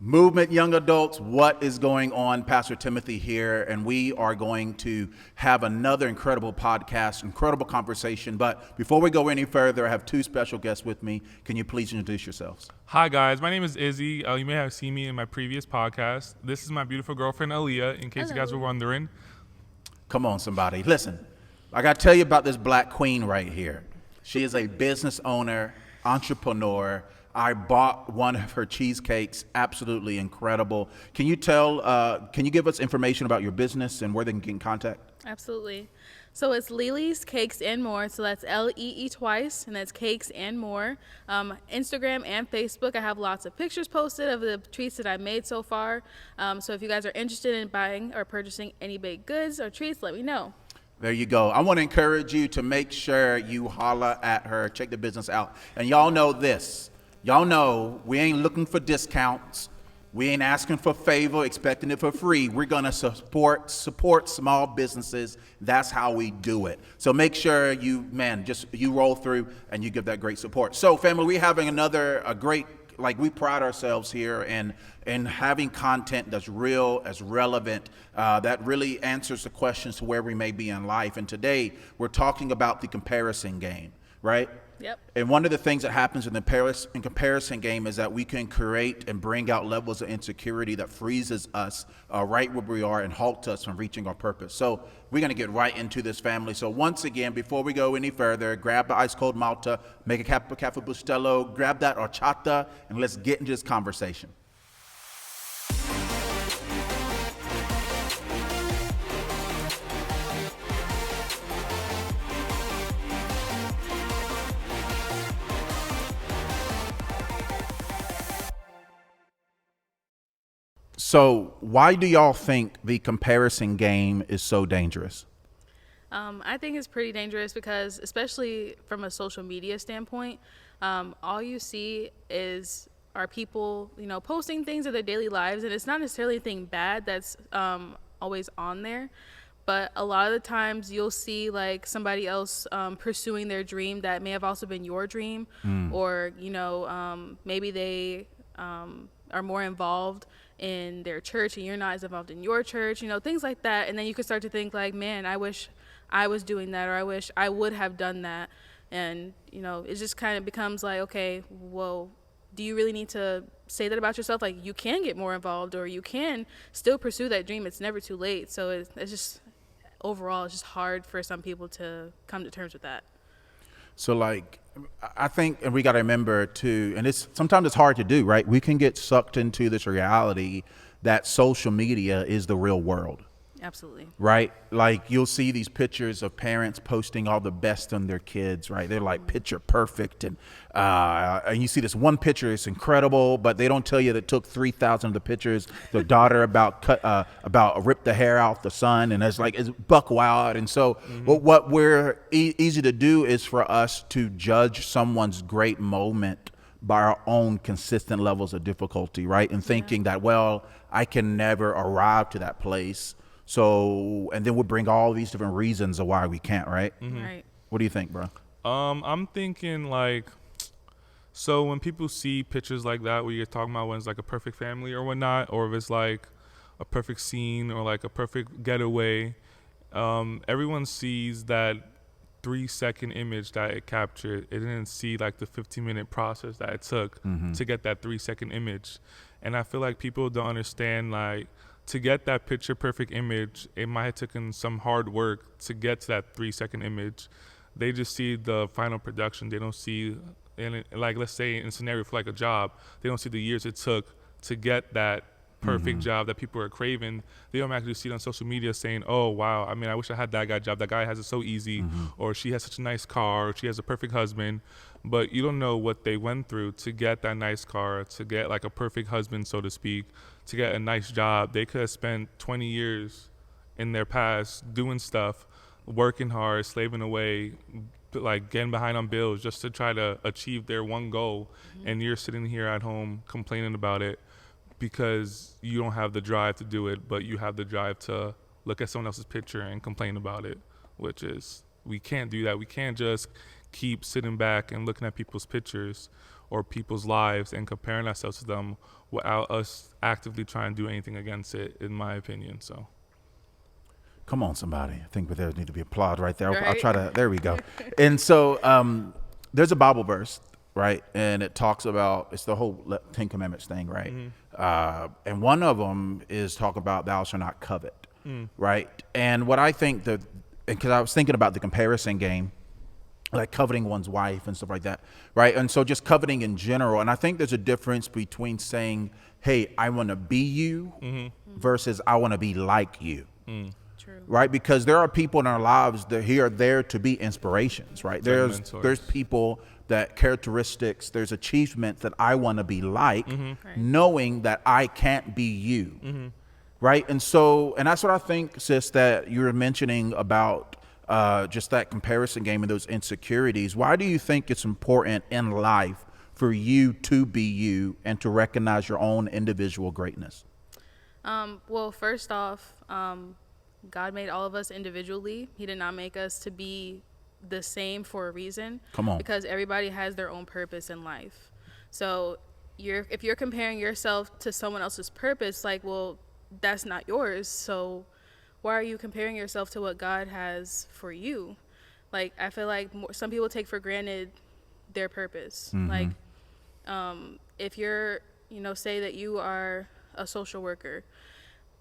Movement Young Adults, what is going on? Pastor Timothy here, and we are going to have another incredible podcast, incredible conversation. But before we go any further, I have two special guests with me. Can you please introduce yourselves? Hi, guys. My name is Izzy. You may have seen me in my previous podcast. This is my beautiful girlfriend, Aleiya, in case you guys were wondering. Come on, somebody. Listen, I got to tell you about this black queen right here. She is a business owner, entrepreneur. I bought one of her cheesecakes, absolutely incredible. Can you give us information about your business and where they can get in contact? Absolutely. So it's Lily's Cakes and More. So that's L-E-E twice, and that's Cakes and More. Instagram and Facebook, I have lots of pictures posted of the treats that I made so far. So if you guys are interested in buying or purchasing any baked goods or treats, let me know. There you go. I want to encourage you to make sure you holler at her, check the business out. And y'all know this. Y'all know we ain't looking for discounts. We ain't asking for favor, expecting it for free. We're going to support small businesses. That's how we do it. So make sure you roll through and you give that great support. So family, we're having we pride ourselves here in having content that's real, as relevant, that really answers the questions to where we may be in life. And today we're talking about the comparison game, right? Yep. And one of the things that happens in the comparison game is that we can create and bring out levels of insecurity that freezes us right where we are and halts us from reaching our purpose. So we're going to get right into this, family. So once again, before we go any further, grab the ice cold Malta, make a Caffè Bustelo, grab that horchata, and let's get into this conversation. So why do y'all think the comparison game is so dangerous? I think it's pretty dangerous because, especially from a social media standpoint, all you see are people, posting things of their daily lives, and it's not necessarily anything bad that's always on there. But a lot of the times you'll see like somebody else pursuing their dream that may have also been your dream, or maybe they are more involved in their church and you're not as involved in your church, things like that. And then you can start to think like, man, I wish I was doing that, or I wish I would have done that. And, it just kind of becomes like, okay, well, do you really need to say that about yourself? Like, you can get more involved, or you can still pursue that dream. It's never too late. So it's just, overall, it's just hard for some people to come to terms with that. So I think, and we got to remember too, and sometimes it's hard to do, right? We can get sucked into this reality that social media is the real world. Absolutely. Right? Like you'll see these pictures of parents posting all the best on their kids, right? They're like picture perfect. And you see this one picture, it's incredible, but they don't tell you that it took 3,000 of the pictures. The daughter about ripped the hair out the son, and it's buck wild. And so what we're easy to do is for us to judge someone's great moment by our own consistent levels of difficulty, right? And thinking that, well, I can never arrive to that place. So, and then we'll bring all these different reasons of why we can't, right? Mm-hmm. Right. What do you think, bro? I'm thinking so when people see pictures like that, where you're talking about when it's like a perfect family or whatnot, or if it's like a perfect scene or like a perfect getaway, everyone sees that 3-second image that it captured. It didn't see like the 15-minute process that it took to get that 3-second image. And I feel like people don't understand, to get that picture perfect image, it might have taken some hard work to get to that 3-second image. They just see the final production. They don't see, let's say in a scenario for like a job, they don't see the years it took to get that perfect job that people are craving. They don't actually see it on social media saying, oh, wow, I wish I had that guy job. That guy has it so easy, or she has such a nice car, or she has a perfect husband. But you don't know what they went through to get that nice car, to get like a perfect husband, so to speak, to get a nice job. They could have spent 20 years in their past doing stuff, working hard, slaving away, like getting behind on bills just to try to achieve their one goal. And you're sitting here at home complaining about it because you don't have the drive to do it, but you have the drive to look at someone else's picture and complain about it, which is, we can't do that. We can't just keep sitting back and looking at people's pictures or people's lives and comparing ourselves to them without us actively trying to do anything against it, in my opinion. So Come on, somebody. I think there need to be applaud right there. I'll Right. try to, there we go. And so there's a Bible verse, right? And it talks about, it's the whole Ten Commandments thing, right? And one of them is talk about thou shalt not covet, right? And what I think that, because I was thinking about the comparison game, like coveting one's wife and stuff like that, right? And so just coveting in general. And I think there's a difference between saying, hey, I want to be you versus I want to be like you. True. Right? Because there are people in our lives that are there to be inspirations, right? There's people that characteristics, there's achievements that I want to be like, Right. knowing that I can't be you. Right? And so, and that's what I think, sis, that you were mentioning about just that comparison game and those insecurities. Why do you think it's important in life for you to be you and to recognize your own individual greatness? Well, first off, God made all of us individually. He did not make us to be the same for a reason. Come on. Because everybody has their own purpose in life. So if you're comparing yourself to someone else's purpose, like, well, that's not yours. So why are you comparing yourself to what God has for you? Like, I feel like some people take for granted their purpose. Like, if you're, say that you are a social worker,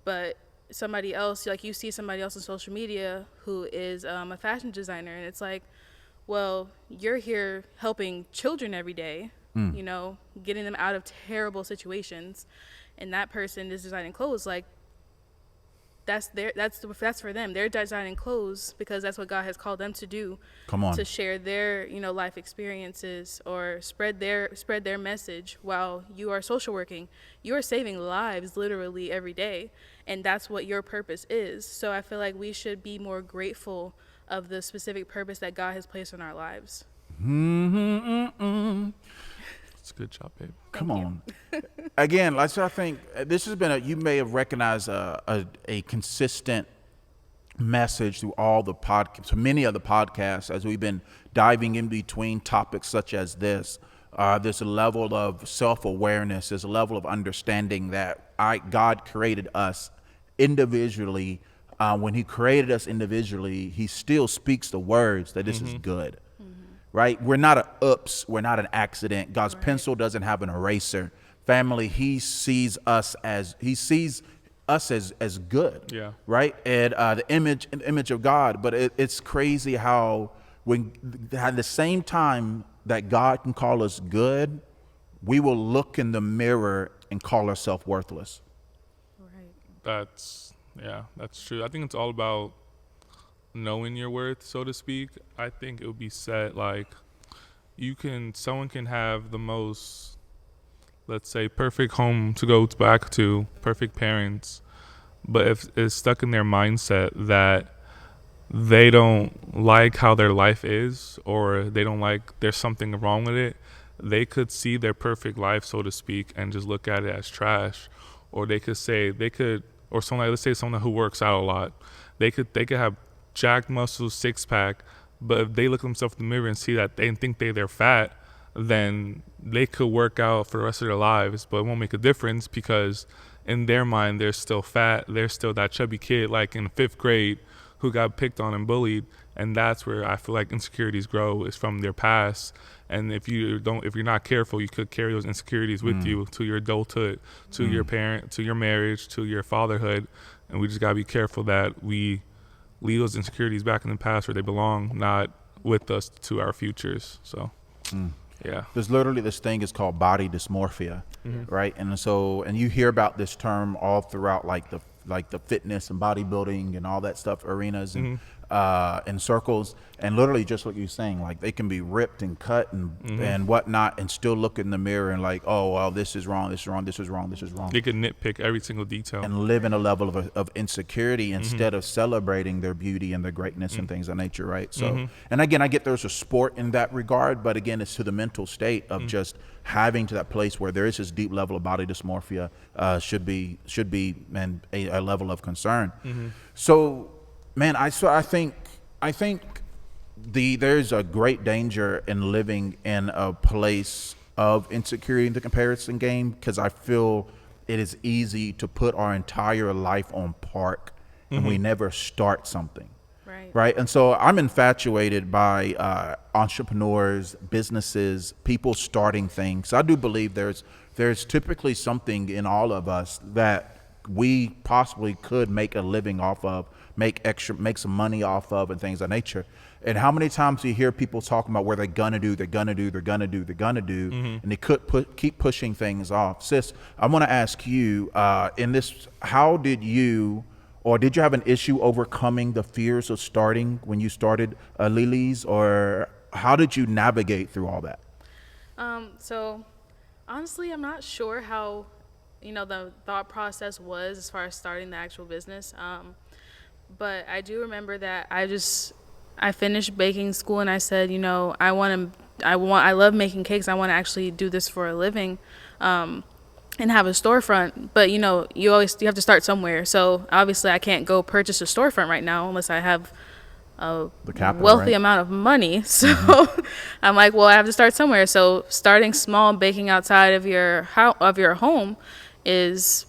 but somebody else, like you see somebody else on social media who is a fashion designer, and it's like, well, you're here helping children every day, getting them out of terrible situations, and that person is designing clothes. Like, that's for them. They're designing clothes because that's what God has called them to do. Come on. To share their, life experiences or spread their message while you are social working. You are saving lives literally every day, and that's what your purpose is. So I feel like we should be more grateful of the specific purpose that God has placed in our lives. it's a good job, babe. Come on. Again, I think this has been you may have recognized a consistent message through all the podcasts, many of the podcasts, as we've been diving in between topics such as this. There's a level of self-awareness. There's a level of understanding that God created us individually. When he created us individually, he still speaks the words that this is good. Right? We're not an oops. We're not an accident. God's pencil doesn't have an eraser. Family, he sees us as good. Yeah. Right? And the image of God. But it's crazy how at the same time that God can call us good, we will look in the mirror and call ourselves worthless. Right. That's true. I think it's all about knowing your worth, so to speak. I think it would be said like someone can have the most, let's say, perfect home to go back to, perfect parents, but if it's stuck in their mindset that they don't like how their life is, or they don't like there's something wrong with it, they could see their perfect life, so to speak, and just look at it as trash. Or they could say or someone, let's say someone who works out a lot, they could have jacked muscles, six-pack, but if they look at themselves in the mirror and see that they think they're fat, then they could work out for the rest of their lives, but it won't make a difference because in their mind they're still fat. They're still that chubby kid like in 5th grade who got picked on and bullied, and that's where I feel like insecurities grow, is from their past. And if you're not careful, you could carry those insecurities with you to your adulthood, to your parent, to your marriage, to your fatherhood, and we just gotta be careful that we leave those insecurities back in the past where they belong, not with us to our futures. So, yeah. There's literally this thing is called body dysmorphia, right? And you hear about this term all throughout like the fitness and bodybuilding and all that stuff arenas and in circles, and literally just what you're saying, like they can be ripped and cut and whatnot and still look in the mirror and like, oh well, this is wrong, this is wrong, this is wrong, this is wrong. They can nitpick every single detail and live in a level of insecurity instead of celebrating their beauty and their greatness and things of nature, right? So and again, I get there's a sport in that regard, but again, it's to the mental state of just having to that place where there is this deep level of body dysmorphia should be and a level of concern. So man, I think there's a great danger in living in a place of insecurity in the comparison game, because I feel it is easy to put our entire life on park and we never start something. Right. And so I'm infatuated by entrepreneurs, businesses, people starting things. I do believe there's typically something in all of us that we possibly could make a living off of, make some money off of, and things of that nature. And how many times you hear people talking about where they're gonna do, and they could keep pushing things off. Sis, I want to ask you, in this, how did you, or did you have an issue overcoming the fears of starting when you started Lily's, or how did you navigate through all that? So honestly, I'm not sure how, the thought process was as far as starting the actual business. But I do remember that I finished baking school and I said, I love making cakes. I want to actually do this for a living. And have a storefront, but you have to start somewhere. So obviously I can't go purchase a storefront right now unless I have a wealthy amount of money. So I'm like, well, I have to start somewhere. So starting small, baking outside of your home is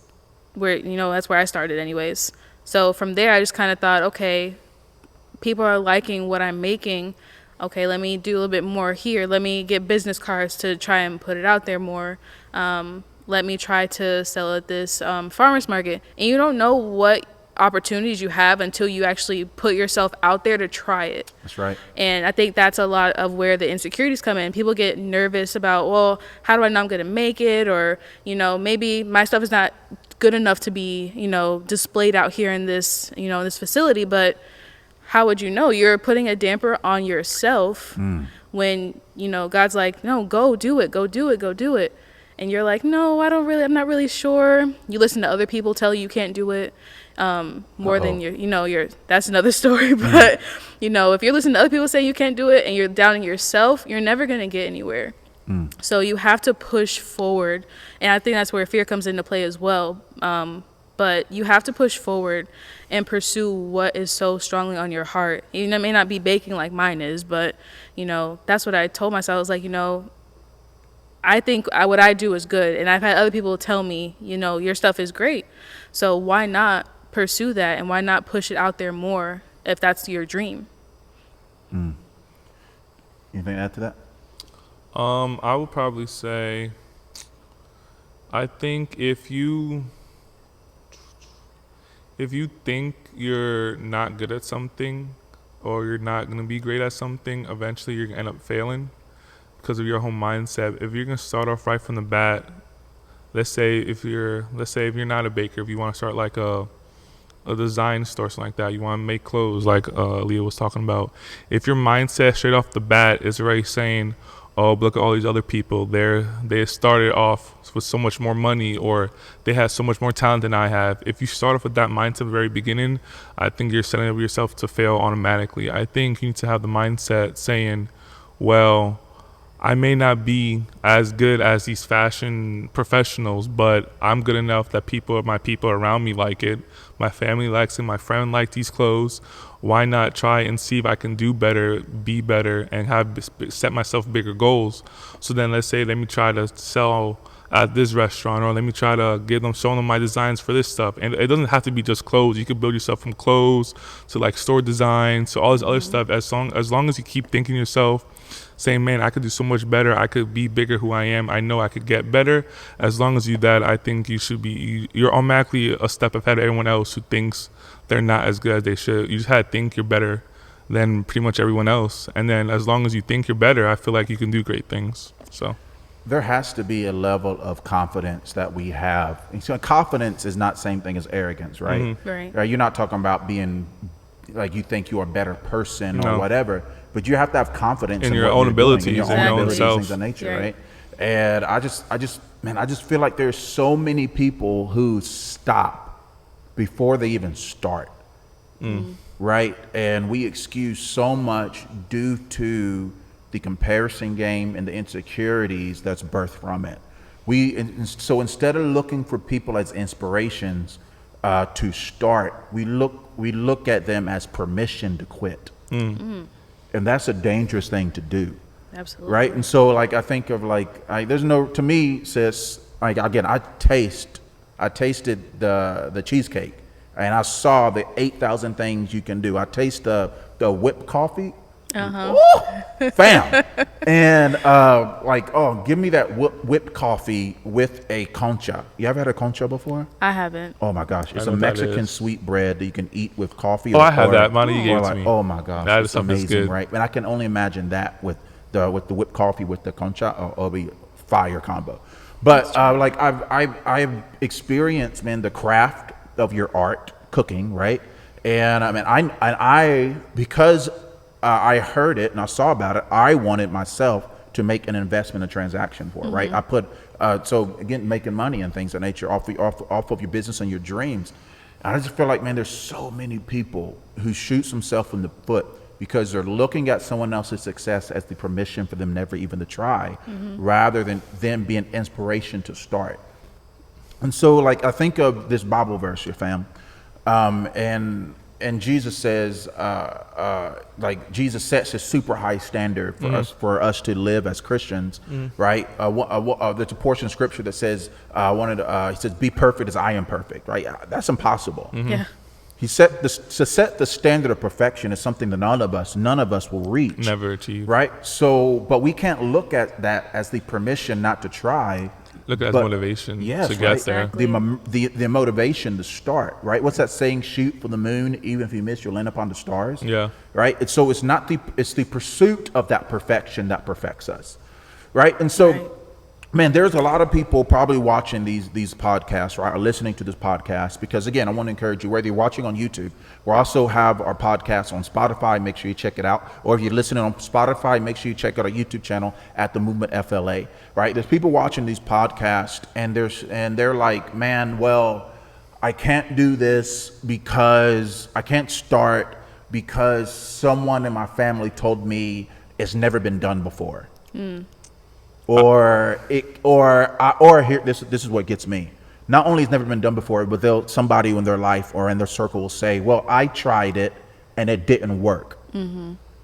where, that's where I started anyways. So from there, I just kind of thought, okay, people are liking what I'm making. Okay, let me do a little bit more here. Let me get business cards to try and put it out there more. Let me try to sell at this farmer's market. And you don't know what opportunities you have until you actually put yourself out there to try it. That's right. And I think that's a lot of where the insecurities come in. People get nervous about, well, how do I know I'm going to make it? Or, maybe my stuff is not good enough to be, displayed out here in this, this facility. But how would you know? You're putting a damper on yourself when, God's like, no, go do it, go do it, go do it. And you're like, no, I'm not really sure. You listen to other people tell you can't do it more than that's another story. But, if you're listening to other people say you can't do it and you're doubting yourself, you're never going to get anywhere. So you have to push forward. And I think that's where fear comes into play as well. But you have to push forward and pursue what is so strongly on your heart. It may not be baking like mine is, but, that's what I told myself. I was like, I think what I do is good. And I've had other people tell me, your stuff is great. So why not pursue that? And why not push it out there more if that's your dream? Anything to add to that? I would probably say, I think if you think you're not good at something or you're not going to be great at something, eventually you're going to end up failing because of your whole mindset. If you're going to start off right from the bat, let's say if you're not a baker, if you want to start like a design store, something like that, you want to make clothes like Aaliyah was talking about. If your mindset straight off the bat is already saying, oh, look at all these other people, they started off with so much more money, or they have so much more talent than I have. If you start off with that mindset at the very beginning, I think you're setting up yourself to fail automatically. I think you need to have the mindset saying, well, I may not be as good as these fashion professionals, but I'm good enough that my people around me like it. My family likes it. My friend likes these clothes. Why not try and see if I can do better, be better, and set myself bigger goals? So then let me try to sell at this restaurant, or let me try to show them my designs for this stuff. And it doesn't have to be just clothes. You could build yourself from clothes to like store design, so all this other stuff. As long as you keep thinking to yourself, saying, man, I could do so much better. I could be bigger who I am. I know I could get better. As long as you that, I think you're automatically a step ahead of everyone else who thinks they're not as good as they should. You just had to think you're better than pretty much everyone else. And then as long as you think you're better, I feel like you can do great things. So there has to be a level of confidence that we have. And so confidence is not the same thing as arrogance, right? Mm-hmm. Right. You're not talking about being like you think you're a better person or whatever, but you have to have confidence in your what own you're abilities, doing, in your own self. Things of nature, right? And I just feel like there's so many people who stop before they even start, right? And we excuse so much due to the comparison game and the insecurities that's birthed from it. So instead of looking for people as inspirations to start, we look at them as permission to quit. And that's a dangerous thing to do, Absolutely. right? And so like I think of like there's no, to me, sis, like again, I tasted the cheesecake, and I saw the 8,000 things you can do. I taste the whipped coffee. Ooh, fam. And like, oh, give me that whipped coffee with a concha. You ever had a concha before? I haven't. Oh my gosh, it's know a what that Mexican is. sweet bread that you can eat with coffee. Oh, I had that. Monty, you gave it to like, me. oh my gosh, That it's stuff is amazing, good. right? And I can only imagine that with the whipped coffee with the concha. Oh, it'll be fire combo. But like I've experienced, man, the craft of your art, cooking, right? And I mean, I because I heard it and I saw about it, I wanted myself to make an investment, a transaction for it, right? I put so again, making money and things of nature off of your business and your dreams. And I just feel like, man, there's so many people who shoots themselves in the foot because they're looking at someone else's success as the permission for them never even to try, rather than them being inspiration to start. And so, like, I think of this Bible verse, your fam, and Jesus says, like, Jesus sets a super high standard for us to live as Christians, right? There's a portion of scripture that says, he says, "Be perfect as I am perfect," right? That's impossible. Yeah. He set to set the standard of perfection is something that none of us will reach, Never achieve. right? So, but we can't look at that as the permission not to try. Look at it as But- motivation yes, to get right? there. Exactly. The motivation to start, right? What's that saying? Shoot for the moon, even if you miss, you'll end up on the stars. Yeah. Right. And so it's the pursuit of that perfection that perfects us, right? And so, Right. man, there's a lot of people probably watching these podcasts, right, or listening to this podcast, because again, I want to encourage you, whether you're watching on YouTube, we also have our podcast on Spotify. Make sure you check it out. Or if you're listening on Spotify, make sure you check out our YouTube channel at the Movementfla. Right? There's people watching these podcasts, and they're like, man, well, I can't do this because I can't start because someone in my family told me it's never been done before. Or here, this is what gets me. Not only it's never been done before, but somebody in their life or in their circle will say, well, I tried it and it didn't work.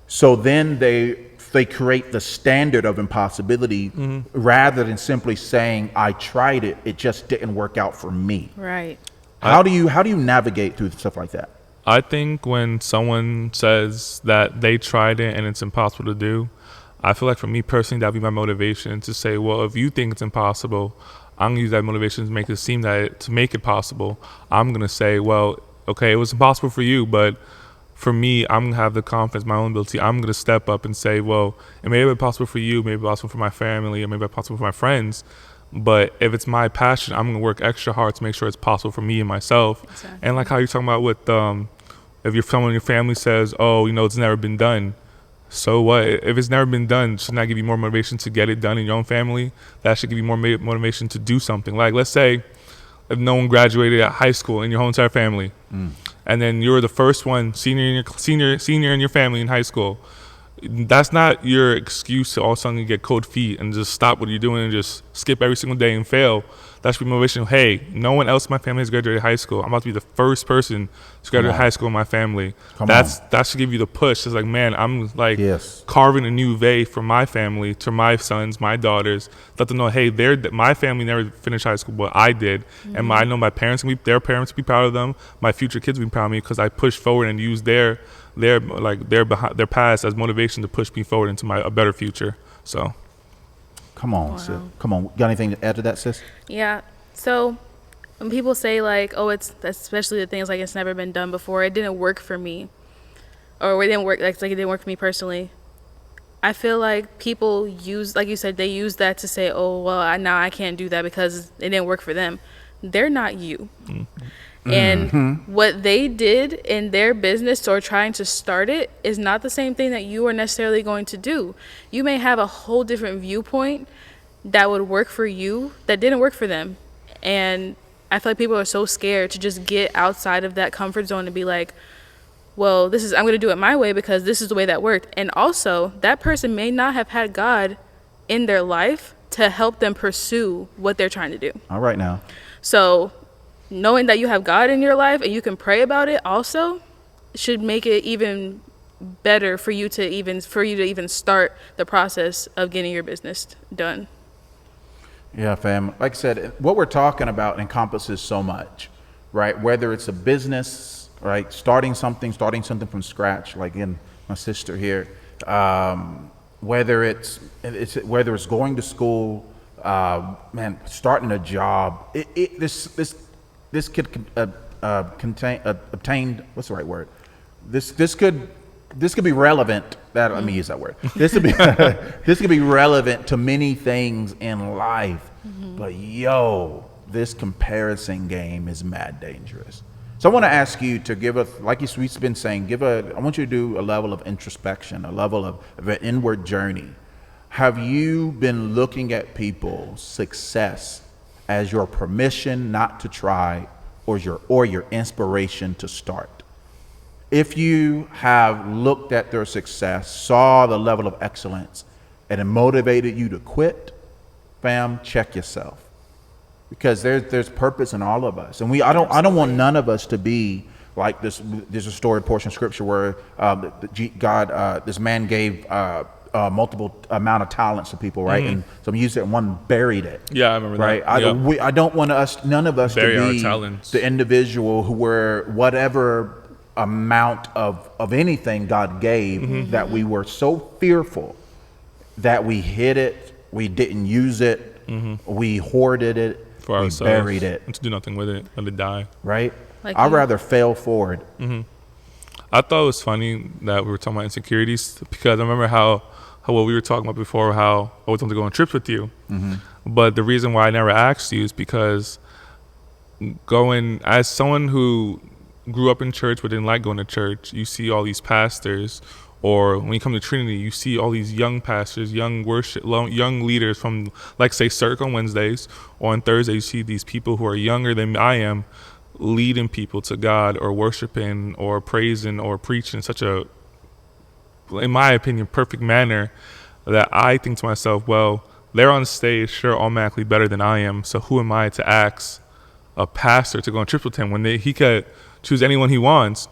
So then they create the standard of impossibility rather than simply saying, I tried it, it just didn't work out for me. Right. How do you navigate through stuff like that? I think when someone says that they tried it and it's impossible to do, I feel like for me personally, that'd be my motivation to say, well, if you think it's impossible, I'm gonna use that motivation to make it possible. I'm gonna say, well, okay, it was impossible for you, but for me, I'm gonna have the confidence, my own ability. I'm gonna step up and say, well, it may be possible for you, maybe possible for my family, or maybe possible for my friends. But if it's my passion, I'm gonna work extra hard to make sure it's possible for me and myself. Exactly. And like how you're talking about with, if someone in your family says, oh, it's never been done. So what? If it's never been done, shouldn't that give you more motivation to get it done in your own family? That should give you more motivation to do something. Like, let's say if no one graduated at high school in your whole entire family, and then you're the first one, senior in your family in high school. That's not your excuse to all of a sudden get cold feet and just stop what you're doing and just skip every single day and fail. That should be motivation. Hey, no one else in my family has graduated high school. I'm about to be the first person to graduate high school in my family. That should give you the push. It's like, man, I'm like carving a new way for my family, to my sons, my daughters. Let them know, hey, my family never finished high school, but I did. And I know my parents, their parents will be proud of them. My future kids will be proud of me because I pushed forward and used their past as motivation to push me forward into a better future. So. Come on, sis. Come on. Got anything to add to that, sis? Yeah. So when people say like, oh, it's especially the things like it's never been done before, it didn't work for me, or it didn't work like it didn't work for me personally. I feel like people use, like you said, they use that to say, oh, well, now I can't do that because it didn't work for them. They're not you. And what they did in their business or trying to start it is not the same thing that you are necessarily going to do. You may have a whole different viewpoint that would work for you that didn't work for them. And I feel like people are so scared to just get outside of that comfort zone and be like, well, I'm going to do it my way because this is the way that worked. And also, that person may not have had God in their life to help them pursue what they're trying to do. All right now. So knowing that you have God in your life and you can pray about it also should make it even better for you to even start the process of getting your business done. Yeah, fam. Like I said, what we're talking about encompasses so much, right? Whether it's a business, right? Starting something from scratch, like in my sister here. Whether it's going to school, man, starting a job. This could obtain. What's the right word? This could be relevant. Let me use that word. This could be relevant to many things in life. But this comparison game is mad dangerous. So I want to ask you to give us, like we've been saying, I want you to do a level of introspection, a level of an inward journey. Have you been looking at people's success as your permission not to try, or your inspiration to start? If you have looked at their success, saw the level of excellence, and it motivated you to quit, fam, check yourself. Because there's purpose in all of us. And I don't want none of us to be like this. There's a story portion of scripture where this man gave multiple amount of talents to people, right? And some used it and one buried it. Yeah, I remember right? that. I don't want none of us Bury to our be talents. the individual who were whatever amount of anything God gave, that we were so fearful that we hid it, we didn't use it, we hoarded it, For we ourselves, buried it, and to do nothing with it, let it die. right? Like I'd rather fail forward. I thought it was funny that we were talking about insecurities, because I remember how what we were talking about before, how I was going to go on trips with you. But the reason why I never asked you is because as someone who grew up in church but didn't like going to church, you see all these pastors, or when you come to Trinity, you see all these young pastors, young leaders from, like, say, Circle on Wednesdays, or on Thursday, you see these people who are younger than I am leading people to God, or worshiping, or praising, or preaching in such a, in my opinion, perfect manner, that I think to myself, well, they're on stage, sure, automatically better than I am, so who am I to ask a pastor to go on trips with him when he could choose anyone he wants?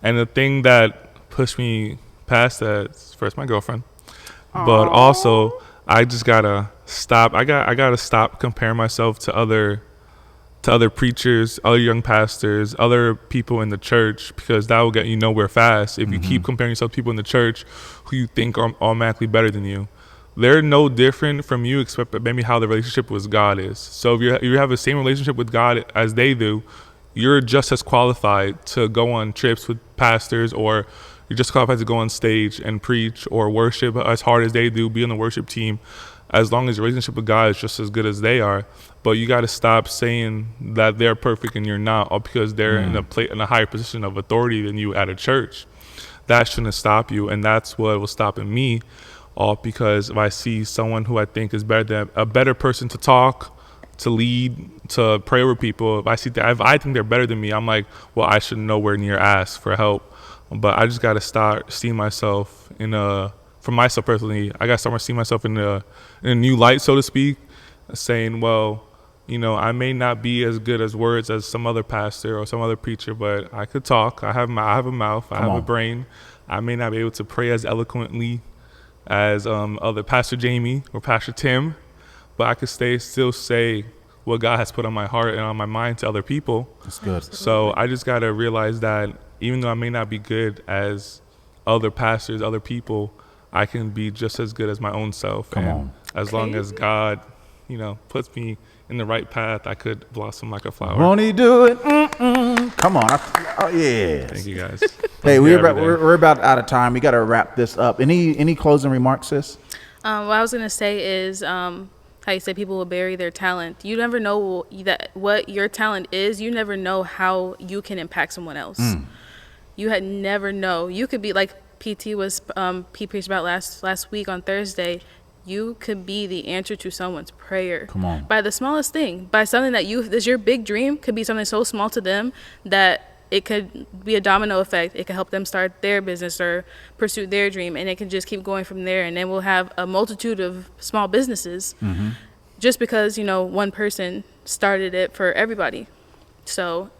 And the thing that pushed me past that, first, my girlfriend, but also I just gotta stop. I gotta stop comparing myself to other preachers, other young pastors, other people in the church, because that will get you nowhere fast. If you keep comparing yourself to people in the church who you think are automatically better than you, they're no different from you, except maybe how the relationship with God is. So if you have the same relationship with God as they do, you're just as qualified to go on trips with pastors, or you're just qualified to go on stage and preach or worship as hard as they do, be on the worship team, as long as your relationship with God is just as good as they are. But you got to stop saying that they're perfect and you're not, all because they're in a higher position of authority than you at a church. That shouldn't stop you, and that's what was stopping me, all because if I see someone who I think is a better person to talk, to lead, to pray over people, if I think they're better than me, I'm like, well, I should nowhere near ask for help. But I just got to start seeing myself for myself personally, I got to start seeing myself in a new light, so to speak, saying, well, I may not be as good as words as some other pastor or some other preacher, but I could talk. I have a mouth. I have a brain. I may not be able to pray as eloquently as other Pastor Jamie or Pastor Tim, but I could still say what God has put on my heart and on my mind to other people. That's good. So I just got to realize that even though I may not be good as other pastors, other people, I can be just as good as my own self. Come on. As long as God, puts me in the right path, I could blossom like a flower. Won't he do it? Come on. Yeah. Thank you, guys. Hey, we're about out of time. We got to wrap this up. Any closing remarks, sis? What I was gonna say is how you said people will bury their talent. You never know what your talent is. You never know how you can impact someone else. You had never know. You could be like PT was he preached about last week on Thursday. You could be the answer to someone's prayer. Come on. By the smallest thing, by something that's your big dream, could be something so small to them that it could be a domino effect. It could help them start their business or pursue their dream, and it can just keep going from there. And then we'll have a multitude of small businesses just because, one person started it for everybody. So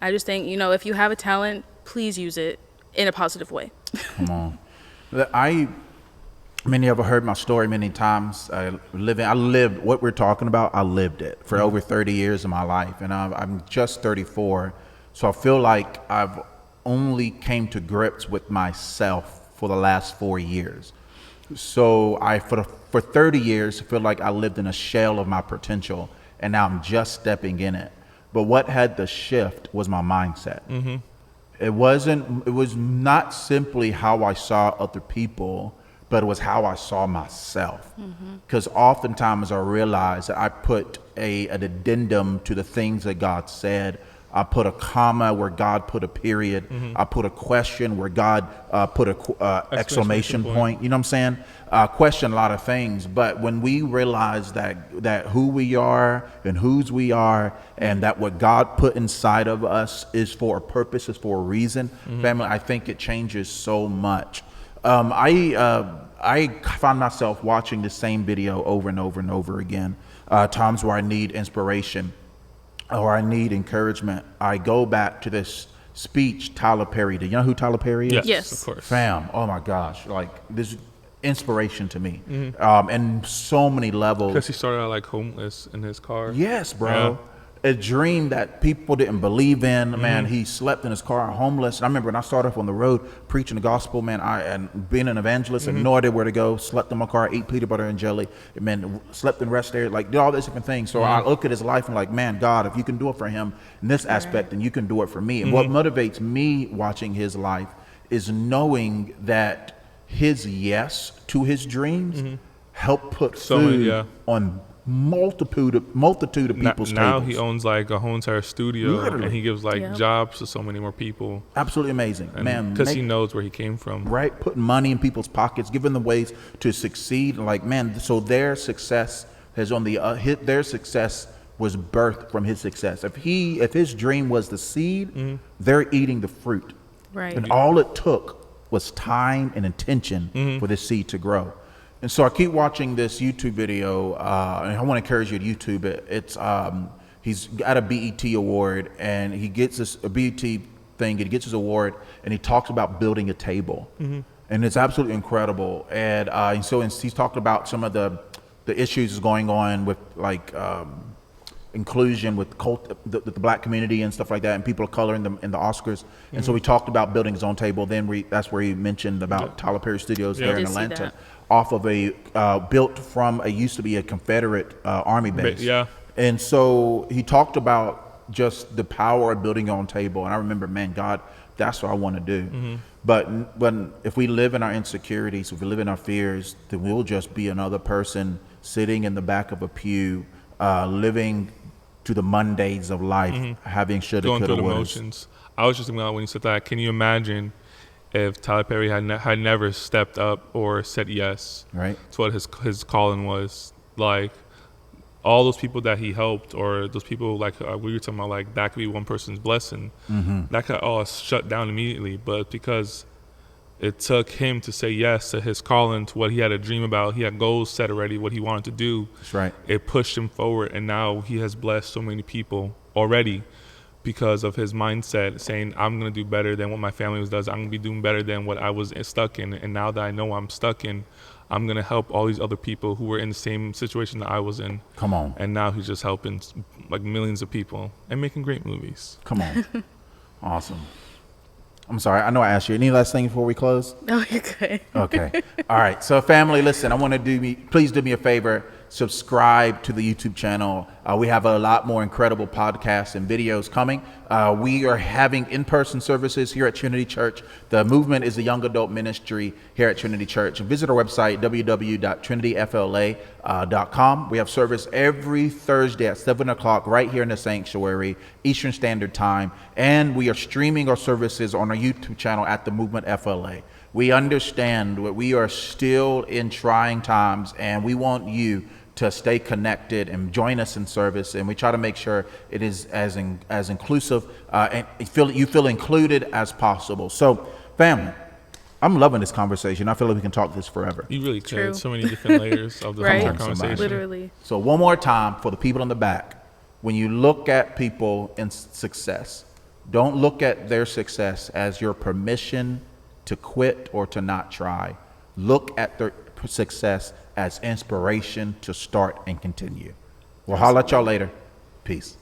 I just think, if you have a talent, please use it in a positive way. Come on. Many of you have heard my story many times. I lived what we're talking about. I lived it for over 30 years of my life, and I'm just 34. So I feel like I've only came to grips with myself for the last 4 years. So for 30 years, I feel like I lived in a shell of my potential, and now I'm just stepping in it. But what had the shift was my mindset. It was not simply how I saw other people, but it was how I saw myself. Because oftentimes I realized that I put an addendum to the things that God said. I put a comma where God put a period. I put a question where God put a exclamation point. You know what I'm saying? Question a lot of things. But when we realize that who we are and whose we are, and that what God put inside of us is for a purpose, is for a reason, family, I think it changes so much. I found myself watching the same video over and over and over again. Times where I need inspiration or I need encouragement, I go back to this speech Tyler Perry did. You know who Tyler Perry is? Yes. Of course. Fam, oh my gosh, like this inspiration to me, and so many levels. Because he started out like homeless in his car. Yes, bro. A dream that people didn't believe in. Man, he slept in his car, homeless. And I remember when I started off on the road preaching the gospel, man, and being an evangelist, and no idea where to go. Slept in my car, ate peanut butter and jelly, and man, slept in rest area, like did all these different things. So I look at his life and like, man, God, if you can do it for him in this aspect, then you can do it for me. And what motivates me watching his life is knowing that his yes to his dreams helped put food on multitude of people's now tables. he owns like a whole entire studio. Literally. And he gives like jobs to so many more people. Absolutely amazing, man. Because he knows where he came from. Right, putting money in people's pockets, giving them ways to succeed. Like, man, so their success has on the their success was birthed from his success. If his dream was the seed, they're eating the fruit. Right. And all it took was time and intention for this seed to grow. And so I keep watching this YouTube video, and I want to encourage you to YouTube it. It's he's got a BET award, and he gets a BET thing. He gets his award, and he talks about building a table, and it's absolutely incredible. And so he's talked about some of the issues going on with like inclusion with the black community and stuff like that, and people of color in the Oscars. And so we talked about building his own table. Then that's where he mentioned about Tyler Perry Studios there in Atlanta, off of a built from used to be a Confederate army base. And so he talked about just the power of building your own table. And I remember, man, God, that's what I want to do. But if we live in our insecurities, if we live in our fears, then we'll just be another person sitting in the back of a pew, living to the Mondays of life, having shoulda, going coulda, through the woulda. motions. I was just thinking about when you said that. Can you imagine if Tyler Perry had never stepped up or said yes Right. to what his calling was? Like all those people that he helped, or those people like we were talking about, like that could be one person's blessing. That could all shut down immediately, but because it took him to say yes to his calling, to what he had a dream about. He had goals set already, what he wanted to do. That's right. It pushed him forward, and now he has blessed so many people already because of his mindset, saying, I'm going to do better than what my family does. I'm going to be doing better than what I was stuck in. And now that I know what I'm stuck in, I'm going to help all these other people who were in the same situation that I was in. Come on. And now he's just helping like millions of people and making great movies. Come on. Awesome. I'm sorry. I know I asked you. Any last thing before we close? No, you're good. Okay. All right. So family, listen, I want to please do me a favor. Subscribe to the YouTube channel. We have a lot more incredible podcasts and videos coming. We are having in-person services here at Trinity Church. The Movement is a young adult ministry here at Trinity Church. Visit our website, www.trinityfla.com. We have service every Thursday at 7 o'clock right here in the sanctuary, Eastern Standard Time. And we are streaming our services on our YouTube channel at TheMovementfla. We understand that we are still in trying times, and we want you to stay connected and join us in service. And we try to make sure it is as inclusive and you feel included as possible. So, family, I'm loving this conversation. I feel like we can talk this forever. You really could. True. So many different layers of the Right. whole conversation. Literally. So one more time for the people in the back, when you look at people in success, don't look at their success as your permission to quit or to not try. Look at their success as inspiration to start and continue. We'll holler at y'all later. Peace.